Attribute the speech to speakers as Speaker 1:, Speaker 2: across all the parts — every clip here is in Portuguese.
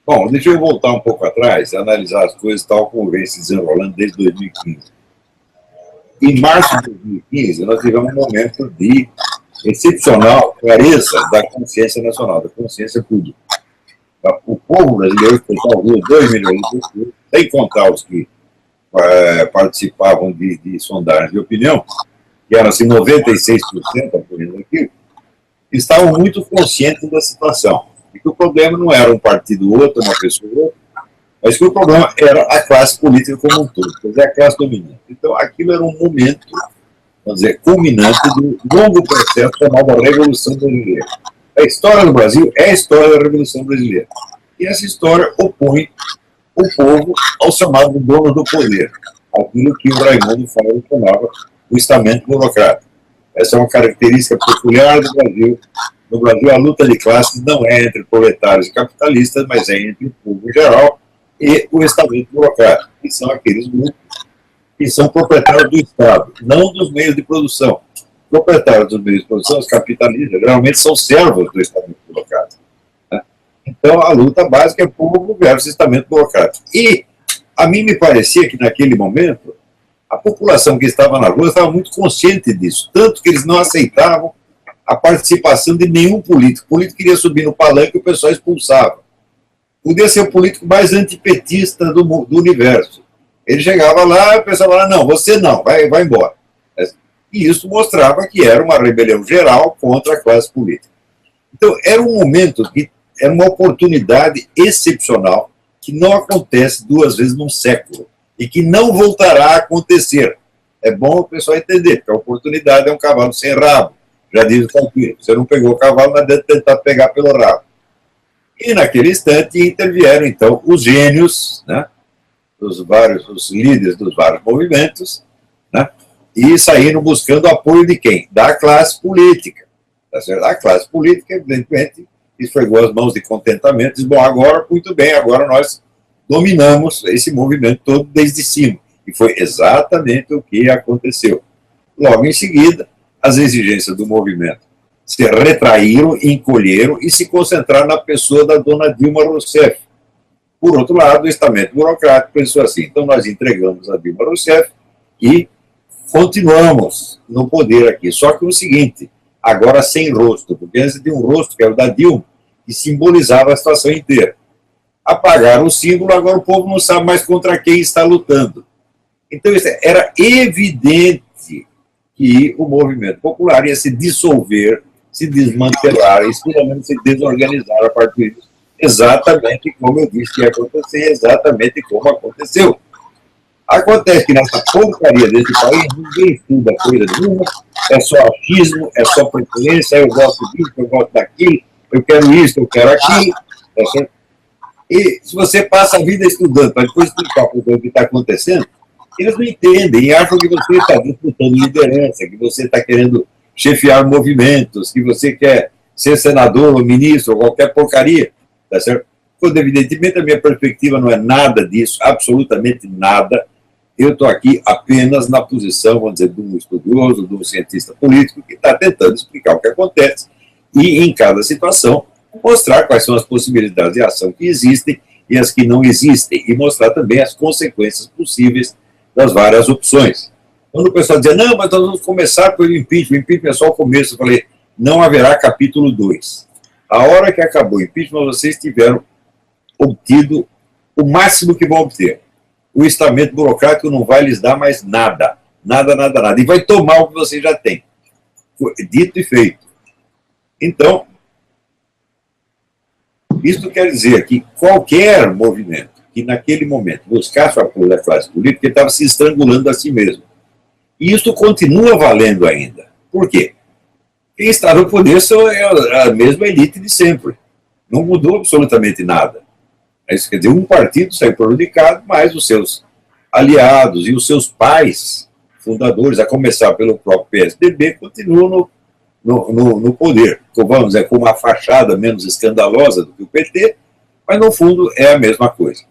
Speaker 1: Bom, deixa eu voltar um pouco atrás e analisar as coisas tal como vem se desenrolando desde 2015. Em março de 2015, nós tivemos um momento de excepcional clareza da consciência nacional, da consciência pública. O povo brasileiro total 2 milhões de pessoas, sem contar os que participavam de sondagens de opinião, que eram assim 96%, apoiando aquilo, estavam muito conscientes da situação. E que o problema não era um partido ou outro, uma pessoa ou outra, mas que o problema era a classe política como um todo, quer dizer, a classe dominante. Então, aquilo era um momento, vamos dizer, culminante do longo processo chamado Revolução Brasileira. A história do Brasil é a história da Revolução Brasileira. E essa história opõe o povo ao chamado dono do poder, aquilo que o Raimundo Fauro chamava o estamento burocrático. Essa é uma característica peculiar do Brasil. No Brasil, a luta de classes não é entre proletários e capitalistas, mas é entre o povo em geral e o estamento burocrático, que são aqueles grupos que são proprietários do Estado, não dos meios de produção. Proprietários dos meios de produção, os capitalistas, geralmente são servos do estamento burocrático. Né? Então, a luta básica é povo versus estamento burocrático. E a mim me parecia que, naquele momento, a população que estava na rua estava muito consciente disso, tanto que eles não aceitavam a participação de nenhum político. O político queria subir no palanque e o pessoal expulsava. Podia ser o político mais antipetista do universo. Ele chegava lá e o pessoal falava, não, você não, vai embora. E isso mostrava que era uma rebelião geral contra a classe política. Então, era um momento que era uma oportunidade excepcional que não acontece 2 vezes num século e que não voltará a acontecer. É bom o pessoal entender, porque a oportunidade é um cavalo sem rabo. Já diz o Calpino, você não pegou o cavalo, não adianta tentar pegar pelo rabo. E naquele instante intervieram, então, os gênios, né, os líderes dos vários movimentos, né, e saíram buscando apoio de quem? Da classe política. Tá certo? A classe política, evidentemente, esfregou as mãos de contentamento, diz, bom, agora, muito bem, agora nós dominamos esse movimento todo desde cima. E foi exatamente o que aconteceu. Logo em seguida, as exigências do movimento se retraíram, encolheram e se concentraram na pessoa da dona Dilma Rousseff. Por outro lado, o estamento burocrático pensou assim, então nós entregamos a Dilma Rousseff e continuamos no poder aqui. Só que o seguinte, agora sem rosto, porque antes tinha um rosto, que era o da Dilma, que simbolizava a situação inteira. Apagaram o símbolo, agora o povo não sabe mais contra quem está lutando. Então, era evidente que o movimento popular ia se dissolver, se desmantelar, e se desorganizar a partir disso. Exatamente como eu disse que ia acontecer, exatamente como aconteceu. Acontece que nessa porcaria desse país, ninguém estuda coisa nenhuma, é só achismo, é só preferência, eu gosto disso, eu gosto daquilo, eu quero isso, eu quero aquilo. Tá certo? E se você passa a vida estudando para depois explicar o que está acontecendo, eles não entendem e acham que você está disputando liderança, que você está querendo chefiar movimentos, que você quer ser senador ou ministro ou qualquer porcaria, tá certo? Quando, evidentemente, a minha perspectiva não é nada disso, absolutamente nada. Eu estou aqui apenas na posição, vamos dizer, de um estudioso, de um cientista político que está tentando explicar o que acontece e, em cada situação, mostrar quais são as possibilidades de ação que existem e as que não existem, e mostrar também as consequências possíveis das várias opções. Quando o pessoal dizia, não, mas nós vamos começar pelo impeachment, o impeachment é só o começo, eu falei, não haverá capítulo 2. A hora que acabou o impeachment, vocês tiveram obtido o máximo que vão obter. O estamento burocrático não vai lhes dar mais nada, nada, nada, nada, e vai tomar o que vocês já têm. Dito e feito. Então, isso quer dizer que qualquer movimento que naquele momento buscasse o apoio da classe política, ele estava se estrangulando a si mesmo. E isso continua valendo ainda. Por quê? Quem está no poder é a mesma elite de sempre. Não mudou absolutamente nada. Isso quer dizer, um partido sai prejudicado, mas os seus aliados e os seus pais fundadores, a começar pelo próprio PSDB, continuam no poder. Então, vamos dizer, com uma fachada menos escandalosa do que o PT, mas no fundo é a mesma coisa.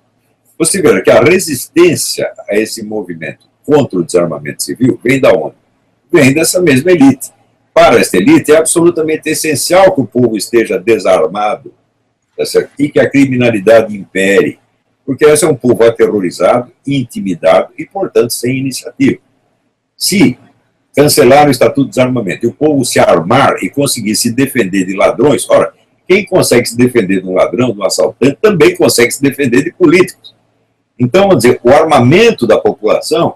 Speaker 1: Você vê que a resistência a esse movimento contra o desarmamento civil vem da onde? Vem dessa mesma elite. Para esta elite é absolutamente essencial que o povo esteja desarmado, tá certo? E que a criminalidade impere, porque esse é um povo aterrorizado, intimidado e, portanto, sem iniciativa. Se cancelar o Estatuto de Desarmamento e o povo se armar e conseguir se defender de ladrões, ora, quem consegue se defender de um ladrão, de um assaltante, também consegue se defender de políticos. Então, vamos dizer, o armamento da população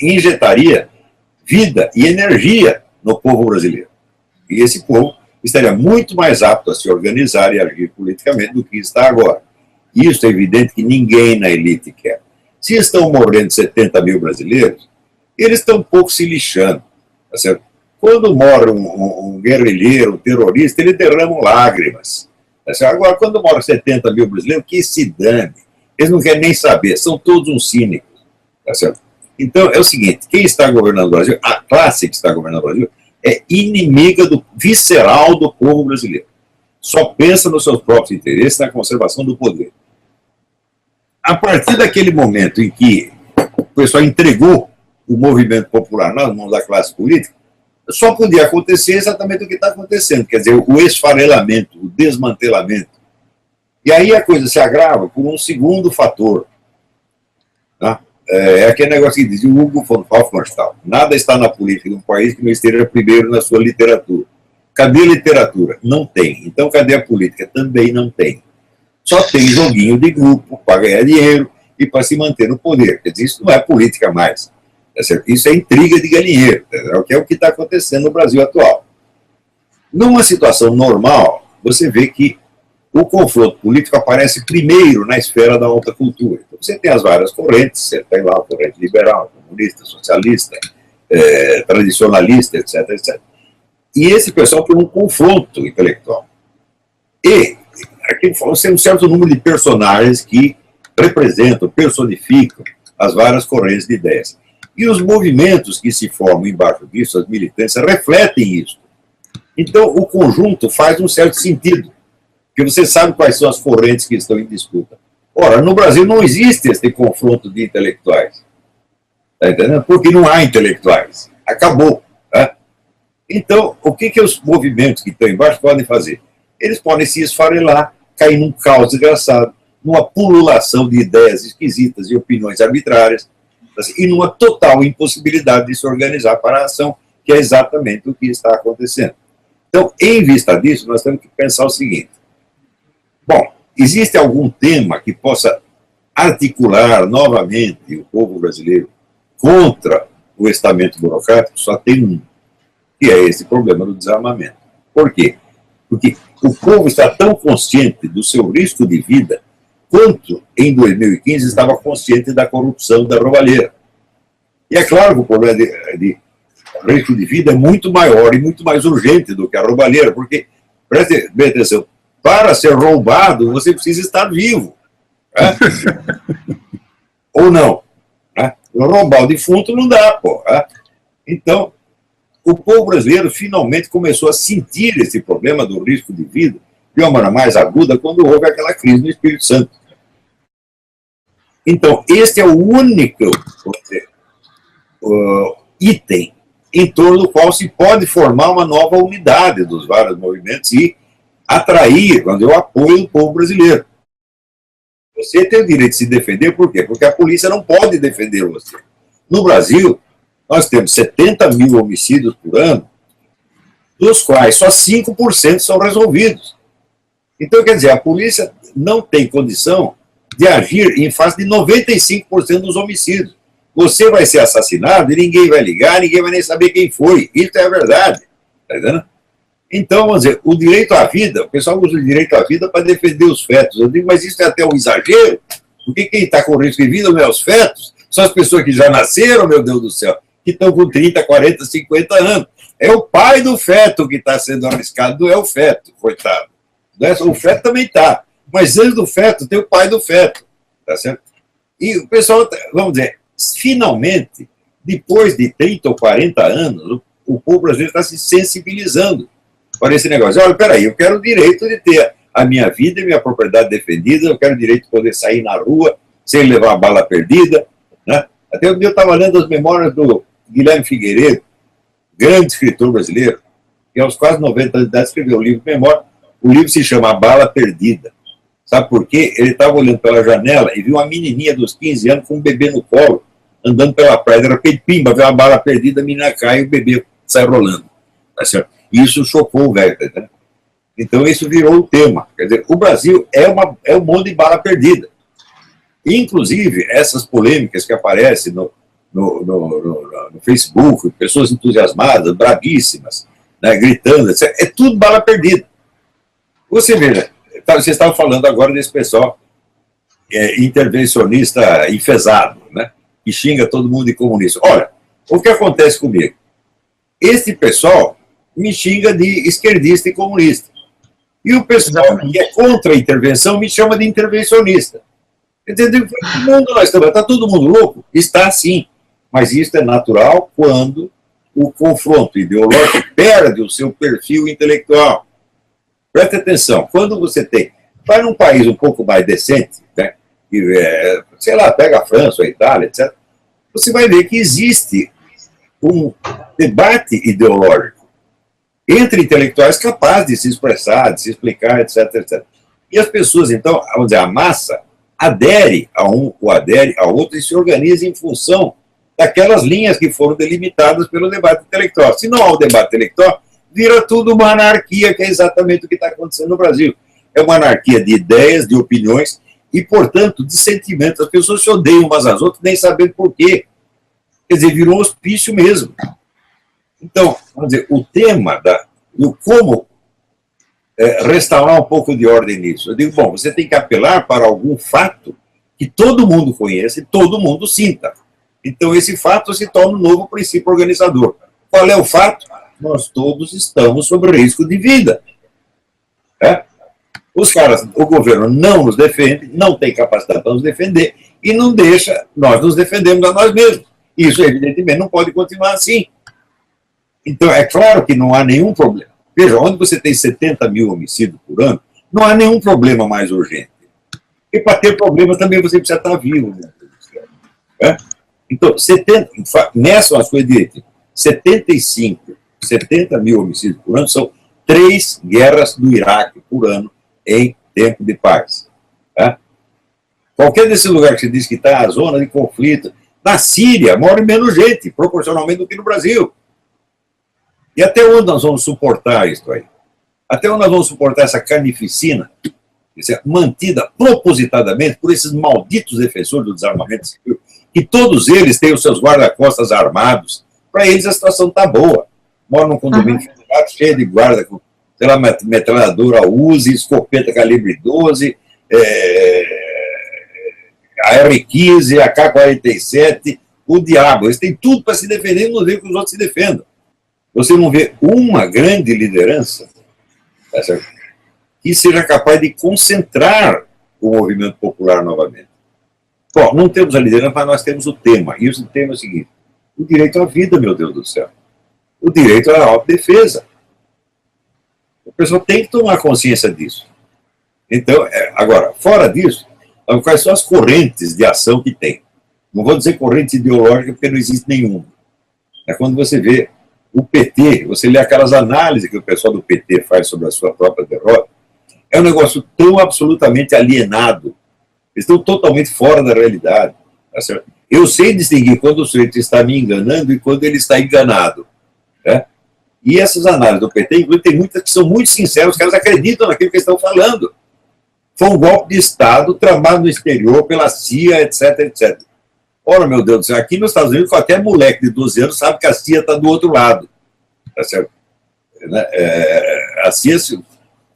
Speaker 1: injetaria vida e energia no povo brasileiro. E esse povo estaria muito mais apto a se organizar e agir politicamente do que está agora. Isso é evidente que ninguém na elite quer. Se estão morrendo 70 mil brasileiros, eles estão um pouco se lixando. Tá certo? Quando morre um guerrilheiro, um terrorista, eles derramam lágrimas. Tá certo? Agora, quando morre 70 mil brasileiros, que se dane. Eles não querem nem saber, são todos uns cínicos. Tá certo? Então, é o seguinte, quem está governando o Brasil, a classe que está governando o Brasil, é inimiga visceral do povo brasileiro. Só pensa nos seus próprios interesses, na conservação do poder. A partir daquele momento em que o pessoal entregou o movimento popular nas mãos da classe política, só podia acontecer exatamente o que está acontecendo, quer dizer, o esfarelamento, o desmantelamento. E aí a coisa se agrava por um segundo fator. Tá? É aquele negócio que diz o Hugo von Hofmannsthal: nada está na política de um país que não esteja primeiro na sua literatura. Cadê a literatura? Não tem. Então, cadê a política? Também não tem. Só tem joguinho de grupo para ganhar dinheiro e para se manter no poder. Quer dizer, isso não é política mais. Isso é intriga de galinheiro, que é o que está acontecendo no Brasil atual. Numa situação normal, você vê que o confronto político aparece primeiro na esfera da alta cultura. Então, você tem as várias correntes, você tem lá a corrente liberal, comunista, socialista, tradicionalista, etc, etc. E esse pessoal tem um confronto intelectual. E aqui tem um certo número de personagens que representam, personificam as várias correntes de ideias. E os movimentos que se formam embaixo disso, as militâncias, refletem isso. Então, o conjunto faz um certo sentido, porque você sabe quais são as correntes que estão em disputa. Ora, no Brasil não existe esse confronto de intelectuais. Está entendendo? Porque não há intelectuais. Acabou. Tá? Então, o que os movimentos que estão embaixo podem fazer? Eles podem se esfarelar, cair num caos desgraçado, numa pululação de ideias esquisitas e opiniões arbitrárias, e numa total impossibilidade de se organizar para a ação, que é exatamente o que está acontecendo. Então, em vista disso, nós temos que pensar o seguinte: bom, existe algum tema que possa articular novamente o povo brasileiro contra o estamento burocrático? Só tem um, que é esse problema do desarmamento. Por quê? Porque o povo está tão consciente do seu risco de vida quanto, em 2015, estava consciente da corrupção da roubalheira. E é claro que o problema de risco de vida é muito maior e muito mais urgente do que a roubalheira, porque, preste bem atenção, para ser roubado, você precisa estar vivo. Né? Ou não. Né? Roubar o defunto não dá, pô. Né? Então, o povo brasileiro finalmente começou a sentir esse problema do risco de vida de uma maneira mais aguda quando houve aquela crise no Espírito Santo. Então, este é o único item em torno do qual se pode formar uma nova unidade dos vários movimentos e atrair, o apoio do povo brasileiro. Você tem o direito de se defender, por quê? Porque a polícia não pode defender você. No Brasil, nós temos 70 mil homicídios por ano, dos quais só 5% são resolvidos. Então, quer dizer, a polícia não tem condição de agir em face de 95% dos homicídios. Você vai ser assassinado e ninguém vai ligar, ninguém vai nem saber quem foi. Isso é a verdade. Tá entendendo? Então, vamos dizer, o direito à vida, o pessoal usa o direito à vida para defender os fetos. Eu digo, mas isso é até um exagero, porque quem está com risco de vida não é os fetos, são as pessoas que já nasceram, meu Deus do céu, que estão com 30, 40, 50 anos. É o pai do feto que está sendo arriscado, não é o feto, coitado. O feto também está, mas antes do feto tem o pai do feto. Tá certo? E o pessoal, vamos dizer, finalmente, depois de 30 ou 40 anos, o povo brasileiro está se sensibilizando para esse negócio. Olha, peraí, eu quero o direito de ter a minha vida e minha propriedade defendida, eu quero o direito de poder sair na rua sem levar a bala perdida. Né? Até um dia eu estava lendo as memórias do Guilherme Figueiredo, grande escritor brasileiro, que aos quase 90 anos de idade escreveu um livro de memória, O livro se chama A Bala Perdida. Sabe por quê? Ele estava olhando pela janela e viu uma menininha dos 15 anos com um bebê no colo, andando pela praia. De repente, pimba, veio uma bala perdida, a menina cai e o bebê sai rolando. Tá certo? E isso chocou o velho. Tá? Então, isso virou o tema. Quer dizer, o Brasil é um monte de bala perdida. Inclusive, essas polêmicas que aparecem no Facebook, pessoas entusiasmadas, bravíssimas, né, gritando, etc., é tudo bala perdida. Você veja, vocês estavam falando agora desse pessoal intervencionista enfesado, né, que xinga todo mundo de comunista. Olha, o que acontece comigo? Este pessoal me xinga de esquerdista e comunista. E o pessoal que é contra a intervenção me chama de intervencionista. Entendeu? Está todo mundo louco? Está sim. Mas isso é natural quando o confronto ideológico perde o seu perfil intelectual. Preste atenção, quando você tem... Vai num país um pouco mais decente, né, e, sei lá, pega a França, a Itália, etc., você vai ver que existe um debate ideológico entre intelectuais capazes de se expressar, de se explicar, etc., etc. E as pessoas, então, vamos dizer, a massa adere a um ou adere a outro e se organiza em função daquelas linhas que foram delimitadas pelo debate intelectual. Se não há o debate intelectual, vira tudo uma anarquia, que é exatamente o que está acontecendo no Brasil. É uma anarquia de ideias, de opiniões e, portanto, de sentimentos. As pessoas se odeiam umas às outras, nem sabendo por quê. Quer dizer, virou um hospício mesmo. Então, vamos dizer, o tema do como restaurar um pouco de ordem nisso. Eu digo, bom, você tem que apelar para algum fato que todo mundo conheça e todo mundo sinta. Então, esse fato se torna um novo princípio organizador. Qual é o fato? Nós todos estamos sob risco de vida. Os caras, o governo não nos defende, não tem capacidade para nos defender e não deixa nós nos defendermos a nós mesmos. Isso, evidentemente, não pode continuar assim. Então, é claro que não há nenhum problema. Veja, onde você tem 70 mil homicídios por ano, não há nenhum problema mais urgente. E para ter problemas também você precisa estar vivo. Né? Então, nessas as coisas direitas, 70 mil homicídios por ano são 3 guerras do Iraque por ano em tempo de paz. Tá? Qualquer desse lugar que você diz que está a zona de conflito, na Síria morre menos gente, proporcionalmente, do que no Brasil. E até onde nós vamos suportar isso aí? Até onde nós vamos suportar essa carnificina mantida propositadamente por esses malditos defensores do desarmamento civil, que todos eles têm os seus guarda-costas armados. Para eles a situação está boa. Moram num condomínio fechado, cheio de guarda, com, sei lá, metralhadora Uzi, escopeta calibre 12, a R-15, a K-47, o diabo. Eles têm tudo para se defender e não vê que os outros se defendam. Você não vê uma grande liderança, tá certo, que seja capaz de concentrar o movimento popular novamente. Bom, não temos a liderança, mas nós temos o tema. E o tema é o seguinte: o direito à vida, meu Deus do céu. O direito à autodefesa. O pessoal tem que tomar consciência disso. Então, agora, fora disso, quais são as correntes de ação que tem? Não vou dizer corrente ideológica, porque não existe nenhuma. É quando você vê o PT, você lê aquelas análises que o pessoal do PT faz sobre a sua própria derrota, é um negócio tão absolutamente alienado. Eles estão totalmente fora da realidade. Tá certo? Eu sei distinguir quando o sujeito está me enganando e quando ele está enganado. Né? E essas análises do PT, inclusive, tem muitas que são muito sinceras, os caras acreditam naquilo que estão falando. Foi um golpe de Estado tramado no exterior pela CIA, etc, etc. Ora, meu Deus do céu, aqui nos Estados Unidos, qualquer moleque de 12 anos sabe que a CIA está do outro lado. Tá certo? A CIA, se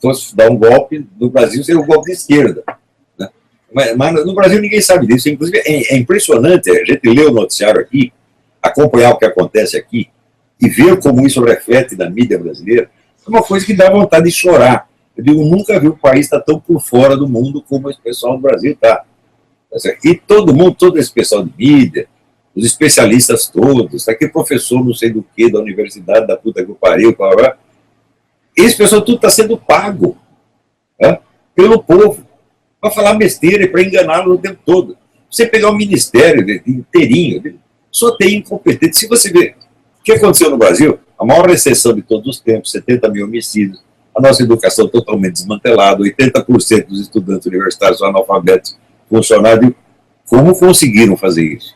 Speaker 1: fosse dar um golpe, no Brasil seria um golpe de esquerda. Né? Mas no Brasil ninguém sabe disso. Inclusive, é impressionante a gente ler o noticiário aqui, acompanhar o que acontece aqui, e ver como isso reflete na mídia brasileira. É uma coisa que dá vontade de chorar. Eu digo, nunca vi um país estar tão por fora do mundo como esse pessoal do Brasil está. E todo mundo, todo esse pessoal de mídia, os especialistas todos, aquele professor não sei do que, da universidade, da puta que eu pariu, esse pessoal tudo está sendo pago, né, pelo povo, para falar besteira e para enganá-lo o tempo todo. Você pegar o ministério inteirinho, só tem incompetente. Se você ver o que aconteceu no Brasil, a maior recessão de todos os tempos, 70 mil homicídios, a nossa educação totalmente desmantelada, 80% dos estudantes universitários são analfabetos funcionários. Como conseguiram fazer isso?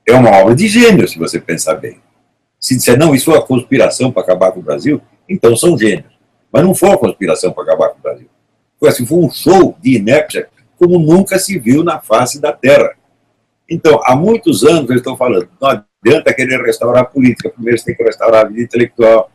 Speaker 1: É uma obra de gênio, se você pensar bem. Se disser, não, isso é uma conspiração para acabar com o Brasil, então são gênios. Mas não foi uma conspiração para acabar com o Brasil. Foi assim, foi um show de inépcia como nunca se viu na face da Terra. Então, há muitos anos eles estão falando, não adianta querer restaurar a política, primeiro você tem que restaurar a vida intelectual.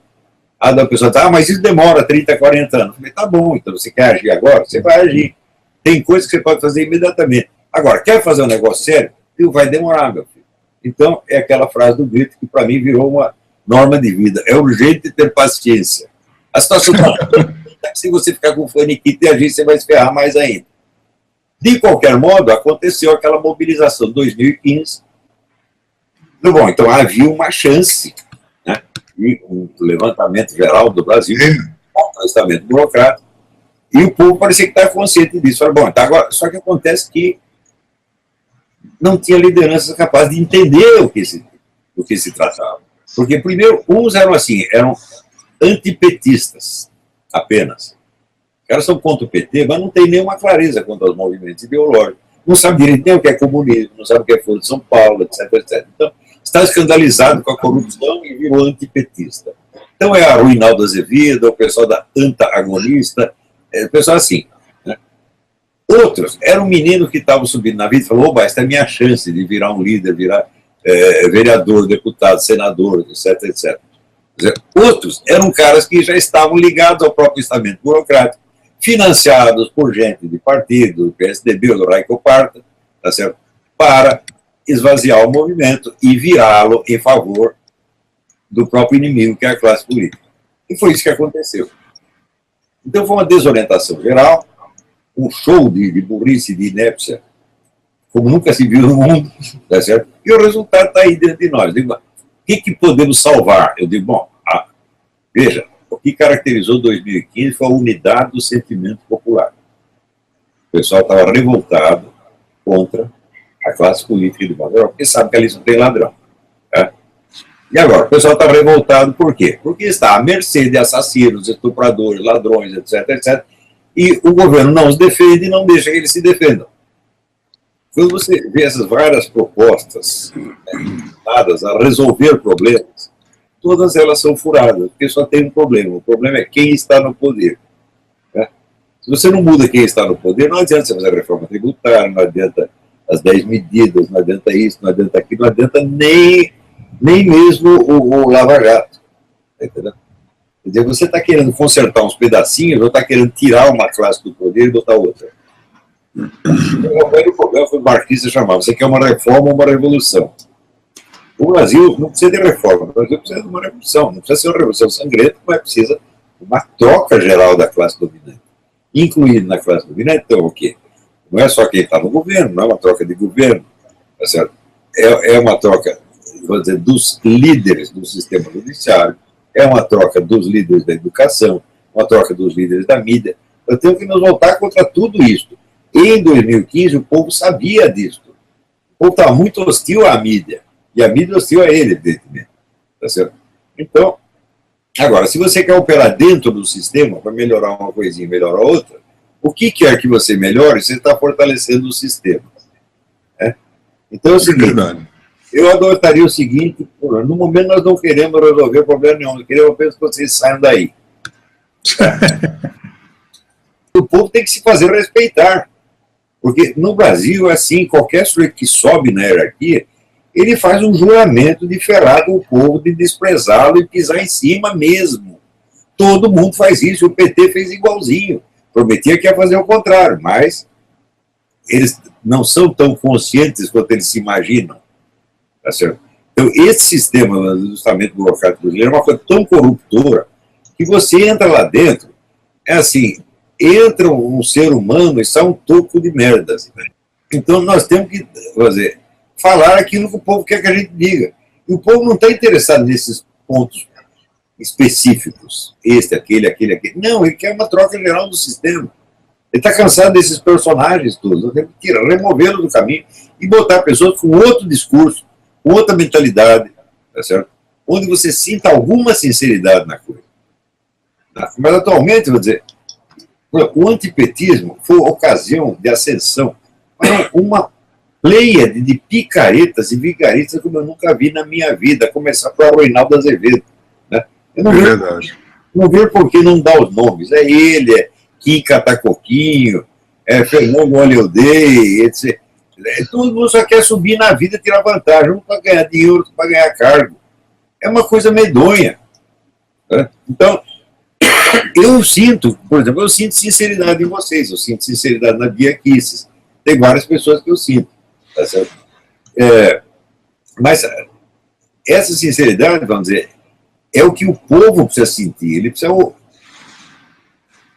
Speaker 1: A pessoa diz, mas isso demora 30, 40 anos. Mas tá bom, então você quer agir agora? Você vai agir. Tem coisas que você pode fazer imediatamente. Agora, quer fazer um negócio sério? Vai demorar, meu filho. Então, é aquela frase do Goethe que para mim virou uma norma de vida. É urgente ter paciência. A situação está se você ficar com faniquito e agir, você vai se ferrar mais ainda. De qualquer modo, aconteceu aquela mobilização de 2015. Bom, então havia uma chance, né, de um levantamento geral do Brasil, um levantamento burocrático, e o povo parecia que estava consciente disso. Falei, bom, tá, agora, só que acontece que não tinha liderança capaz de entender do que se tratava. Porque, primeiro, uns eram assim, eram antipetistas apenas. Os caras são contra o PT, mas não tem nenhuma clareza quanto aos movimentos ideológicos. Não sabe direito nem o que é comunismo, não sabe o que é Folha de São Paulo, etc, etc. Então, está escandalizado com a corrupção e virou antipetista. Então, é a Ruinaldo Azevedo, o pessoal da antagonista, o pessoal assim. Né? Outros eram meninos que estavam subindo na vida e falaram, oba, esta é a minha chance de virar um líder, virar vereador, deputado, senador, etc, etc. Outros eram caras que já estavam ligados ao próprio estamento burocrático, financiados por gente de partido, do PSDB ou do Raico Parta, tá certo? Para esvaziar o movimento e virá-lo em favor do próprio inimigo, que é a classe política. E foi isso que aconteceu. Então foi uma desorientação geral, um show de burrice, de inépcia, como nunca se viu no mundo, tá certo? E o resultado está aí dentro de nós. Digo, o que podemos salvar? Eu digo, bom, veja, o que caracterizou 2015 foi a unidade do sentimento popular. O pessoal estava revoltado contra a classe política de Maduro, porque sabe que ali não tem ladrão. Tá? E agora, o pessoal está revoltado por quê? Porque está à mercê de assassinos, estupradores, ladrões, etc, etc. E o governo não os defende e não deixa que eles se defendam. Quando você vê essas várias propostas dadas a resolver problemas, todas elas são furadas, porque só tem um problema. O problema é quem está no poder. Né? Se você não muda quem está no poder, não adianta você fazer a reforma tributária, não adianta as 10 medidas, não adianta isso, não adianta aquilo, não adianta nem mesmo o Lava Jato. Entendeu? Quer dizer, você está querendo consertar uns pedacinhos ou está querendo tirar uma classe do poder e botar outra. O problema foi o marxista chamar, você quer uma reforma ou uma revolução? O Brasil não precisa de reforma, o Brasil precisa de uma revolução, não precisa ser uma revolução sangrenta, mas precisa de uma troca geral da classe dominante. Incluído na classe dominante, então o quê? Não é só quem está no governo, não é uma troca de governo, tá certo? É uma troca, vou dizer, dos líderes do sistema judiciário, é uma troca dos líderes da educação, uma troca dos líderes da mídia. Nós temos que nos voltar contra tudo isso. Em 2015, o povo sabia disso. O povo estava muito hostil à mídia. E a mídia hostil a ele, evidentemente. Tá certo? Então, agora, se você quer operar dentro do sistema, para melhorar uma coisinha e melhorar outra, o que quer que você melhore, você está fortalecendo o sistema. Né? Então é o seguinte, eu adotaria o seguinte, no momento nós não queremos resolver problema nenhum, nós queremos apenas que vocês saiam daí. O povo tem que se fazer respeitar. Porque no Brasil, assim, qualquer sujeito que sobe na hierarquia, ele faz um juramento de ferrar com o povo, de desprezá-lo e pisar em cima mesmo. Todo mundo faz isso, o PT fez igualzinho. Prometia que ia fazer o contrário, mas eles não são tão conscientes quanto eles se imaginam. Tá certo? Então, esse sistema do ajustamento burocrático brasileiro é uma coisa tão corruptora que você entra lá dentro, é assim, entra um ser humano e sai um toco de merda. Assim, né? Então, nós temos que falar aquilo que o povo quer que a gente diga. E o povo não está interessado nesses pontos específicos, aquele. Não, ele quer uma troca geral do sistema. Ele está cansado desses personagens todos. Nós temos que removê-los do caminho e botar pessoas com outro discurso, com outra mentalidade, tá certo? Onde você sinta alguma sinceridade na coisa. Mas atualmente, vou dizer, o antipetismo foi ocasião de ascensão para uma pleiade de picaretas e vigaristas como eu nunca vi na minha vida, começar para o Reinaldo Azevedo. Né? Eu não não vejo por que não dar os nomes. É ele, é Kim Catacoquinho, é Fernando Olhodei, etc. Todo mundo só quer subir na vida e tirar vantagem, um para ganhar dinheiro, outro para ganhar cargo. É uma coisa medonha. Né? Então, eu sinto, por exemplo, eu sinto sinceridade em vocês, eu sinto sinceridade na Bia Kicis. Tem várias pessoas que eu sinto. Tá certo? Mas essa sinceridade, vamos dizer, é o que o povo precisa sentir. Ele precisa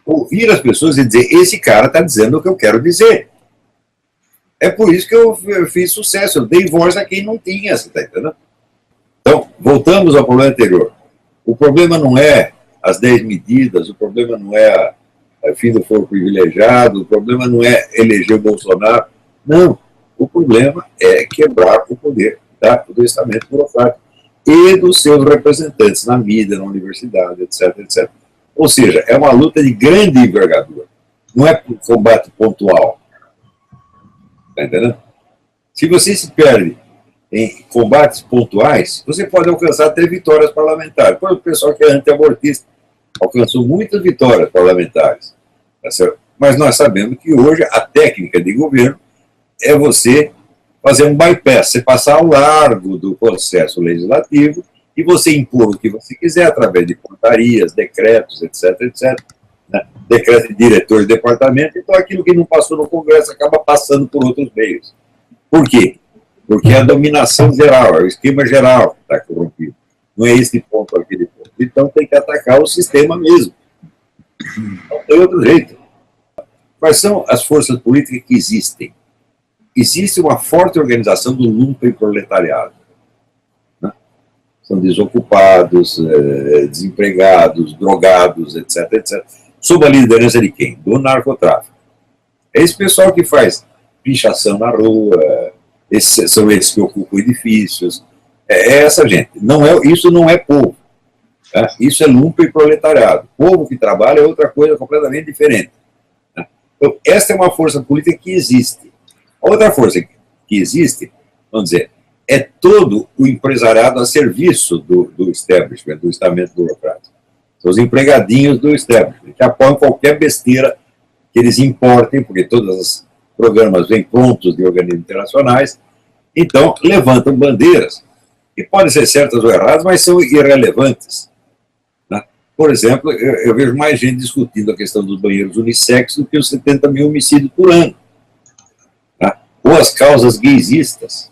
Speaker 1: ouvir as pessoas e dizer, esse cara está dizendo o que eu quero dizer. É por isso que eu fiz sucesso, eu dei voz a quem não tinha, você está entendendo? Então, voltamos ao problema anterior. O problema não é as 10 medidas, o problema não é a fim do foro privilegiado, o problema não é eleger o Bolsonaro. Não, o problema é quebrar o poder do estamento burocrático e dos seus representantes na mídia, na universidade, etc, etc. Ou seja, é uma luta de grande envergadura. Não é por combate pontual. Está entendendo? Se você se perde em combates pontuais, você pode alcançar até vitórias parlamentares. Por exemplo, o pessoal que é anti-abortista alcançou muitas vitórias parlamentares. Tá certo? Mas nós sabemos que hoje a técnica de governo é você fazer um bypass, você passar ao largo do processo legislativo e você impor o que você quiser através de portarias, decretos, etc, etc. Né? Decreto de diretor de departamento, então aquilo que não passou no Congresso acaba passando por outros meios. Por quê? Porque é a dominação geral, é o esquema geral que está corrompido. Não é esse ponto, aquele ponto. Então tem que atacar o sistema mesmo. Não tem outro jeito. Quais são as forças políticas que existem? Existe uma forte organização do lumpenproletariado. Né? São desocupados, desempregados, drogados, etc, etc. Sob a liderança de quem? Do narcotráfico. É esse pessoal que faz pichação na rua, são esses que ocupam edifícios. É essa gente. Isso não é povo. Tá? Isso é lumpenproletariado. Povo que trabalha é outra coisa completamente diferente. Tá? Então, essa é uma força política que existe. A outra força que existe, vamos dizer, é todo o empresariado a serviço do establishment, do estamento burocrático. São os empregadinhos do establishment, que apoiam qualquer besteira que eles importem, porque todos os programas vêm prontos de organismos internacionais, então levantam bandeiras, que podem ser certas ou erradas, mas são irrelevantes. Né? Por exemplo, eu vejo mais gente discutindo a questão dos banheiros unissex do que os 70 mil homicídios por ano. Ou as causas gaysistas.